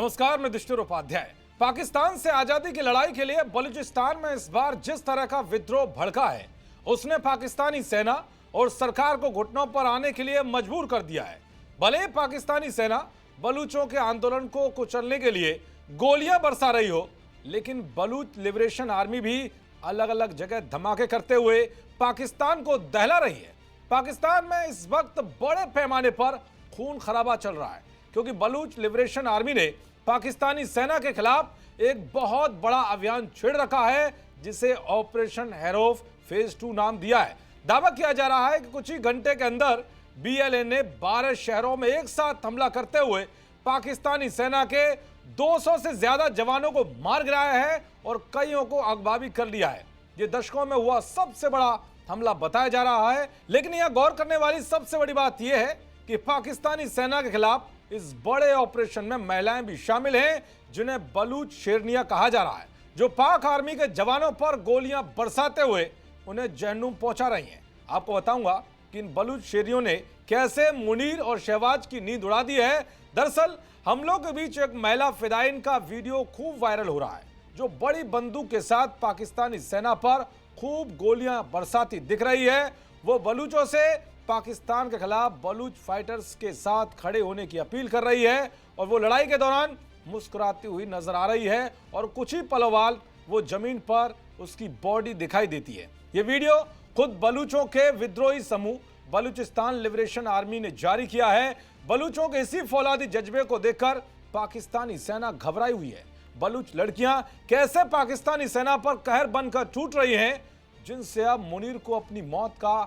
नमस्कार, मैं युधिष्ठिर उपाध्याय। पाकिस्तान से आजादी की लड़ाई के लिए बलूचिस्तान में इस बार जिस तरह का विद्रोह भड़का है, उसने पाकिस्तानी सेना और सरकार को घुटनों पर आने के लिए मजबूर कर दिया है। भले पाकिस्तानी सेना बलूचों के आंदोलन को कुचलने के लिए गोलियां बरसा रही हो, लेकिन बलूच लिबरेशन आर्मी भी अलग अलग जगह धमाके करते हुए पाकिस्तान को दहला रही है। पाकिस्तान में इस वक्त बड़े पैमाने पर खून खराबा चल रहा है, क्योंकि बलूच लिबरेशन आर्मी ने पाकिस्तानी सेना के खिलाफ एक बहुत बड़ा अभियान छेड़ रखा है, जिसे ऑपरेशन हैरोफ फेज 2 नाम दिया है। दावा किया जा रहा है कि कुछ ही घंटे के अंदर बीएलए ने 12 शहरों में एक साथ हमला करते हुए पाकिस्तानी सेना के 200 से ज्यादा जवानों को मार गिराया है और कईयों को अगवा भी कर लिया है। ये दशकों में हुआ सबसे बड़ा हमला बताया जा रहा है। लेकिन यह गौर करने वाली सबसे बड़ी बात यह है कि पाकिस्तानी सेना के खिलाफ इस बड़े ऑपरेशन में महिलाएं भी शामिल हैं, जिन्हें बलूच शेरनिया कहा जा रहा है, जो पाक आर्मी के जवानों पर गोलियां बरसाते हुए उन्हें जहन्नुम पहुंचा रही हैं। आपको बताऊंगा कि इन बलूच शेरियों ने कैसे मुनीर और शहबाज की नींद उड़ा दी है। दरअसल हमलों के बीच एक महिला फिदाइन का वीडियो खूब वायरल हो रहा है, जो बड़ी बंदूक के साथ पाकिस्तानी सेना पर खूब गोलियां बरसाती दिख रही है। वो बलूचों से पाकिस्तान के खिलाफ बलूच फाइटर्स के साथ खड़े होने की अपील कर रही है और वो लड़ाई के दौरान मुस्कुराती हुई नजर आ रही है और कुछ ही पलों बाद वो जमीन पर उसकी बॉडी दिखाई देती है। ये वीडियो खुद बलूचों के विद्रोही समूह बलूचिस्तान लिबरेशन आर्मी ने जारी किया है। बलूचों के इसी फौलादी जज्बे को देखकर पाकिस्तानी सेना घबराई हुई है। बलूच लड़कियां कैसे पाकिस्तानी सेना पर कहर बनकर टूट रही हैं, जिनसे अब मुनीर को अपनी मौत का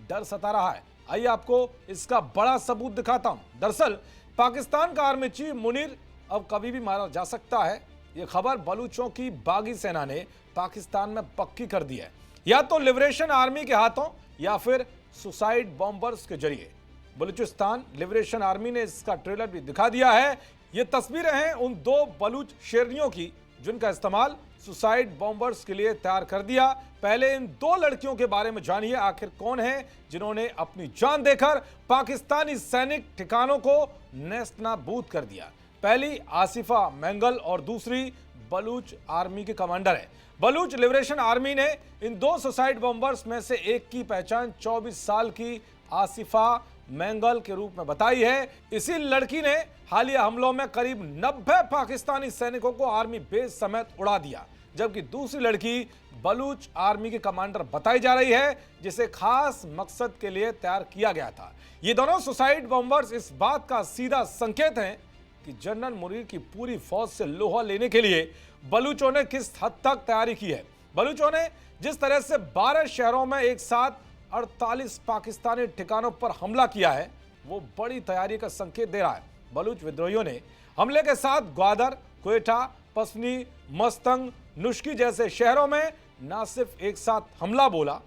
डर सता रहा है। आइए आपको इसका बड़ा सबूत दिखाता हूं। दरअसल पाकिस्तान का आर्मी चीफ मुनीर अब कभी भी मारा जा सकता है। यह खबर बलूचों की बागी सेना ने पाकिस्तान में पक्की कर दी है, या तो लिबरेशन आर्मी के हाथों या फिर सुसाइड बॉम्बर्स के जरिए। बलूचिस्तान लिबरेशन आर्मी ने इसका ट्रेलर भी दिखा दिया है। ये तस्वीरें हैं उन 2 बलूच शेरनियों की, जिनका इस्तेमाल सुसाइड बॉम्बर्स के लिए तैयार कर दिया। पहले इन 2 लड़कियों के बारे में जानिए, आखिर कौन है जिन्होंने अपनी जान देकर पाकिस्तानी सैनिक ठिकानों को नेस्तनाबूद कर दिया। पहली आसिफा मैंगल और दूसरी बलूच आर्मी के कमांडर है। बलूच लिबरेशन आर्मी ने इन 2 सुसाइड बॉम्बर्स में से एक की पहचान 24 साल की आसिफा मैंगल के रूप में बताई है। इसी लड़की ने हालिया हमलों में करीब 90 पाकिस्तानी सैनिकों को आर्मी बेस समेत उड़ा दिया, जबकि दूसरी लड़की बलूच आर्मी के कमांडर बताई जा रही है, जिसे खास मकसद के लिए तैयार किया गया था। ये दोनों सुसाइड बॉम्बर्स इस बात का सीधा संकेत हैं कि जनरल मुनीर की पूरी फौज से लोहा लेने के लिए बलूचों ने किस हद तक तैयारी की है। बलूचों ने जिस तरह से 12 शहरों में एक साथ 48 पाकिस्तानी ठिकानों पर हमला किया है, वो बड़ी तैयारी का संकेत दे रहा है। बलूच विद्रोहियों ने हमले के साथ ग्वादर, क्वेटा, पसनी, मस्तंग, नुश्की जैसे शहरों में न सिर्फ एक साथ हमला बोला,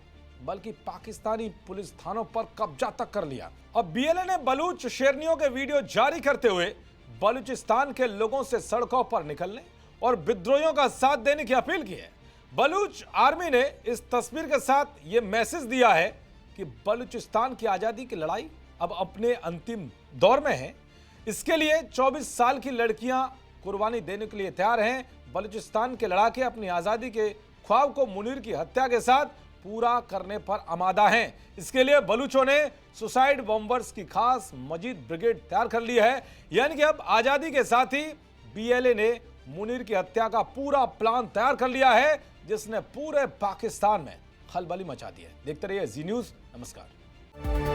बल्कि पाकिस्तानी पुलिस थानों पर कब्जा तक कर लिया। अब बीएलए ने बलूच शेरनियों के वीडियो जारी करते हुए बलूचिस्तान के लोगों से सड़कों पर निकलने और विद्रोहियों का साथ देने की अपील की है। बलूच आर्मी ने इस तस्वीर के साथ यह मैसेज दिया है कि बलूचिस्तान की आजादी की लड़ाई अब अपने अंतिम दौर में है। इसके लिए 24 साल की लड़कियां कुर्बानी देने के लिए तैयार हैं। बलूचिस्तान के लड़ाके अपनी आजादी के ख्वाब को मुनीर की हत्या के साथ पूरा करने पर आमादा हैं। इसके लिए बलूचों ने सुसाइड बॉम्बर्स की खास मजीद ब्रिगेड तैयार कर ली है। यानी कि अब आजादी के साथ ही बीएलए ने मुनीर की हत्या का पूरा प्लान तैयार कर लिया है, जिसने पूरे पाकिस्तान में खलबली मचा दी है। देखते रहिए जी न्यूज़। नमस्कार।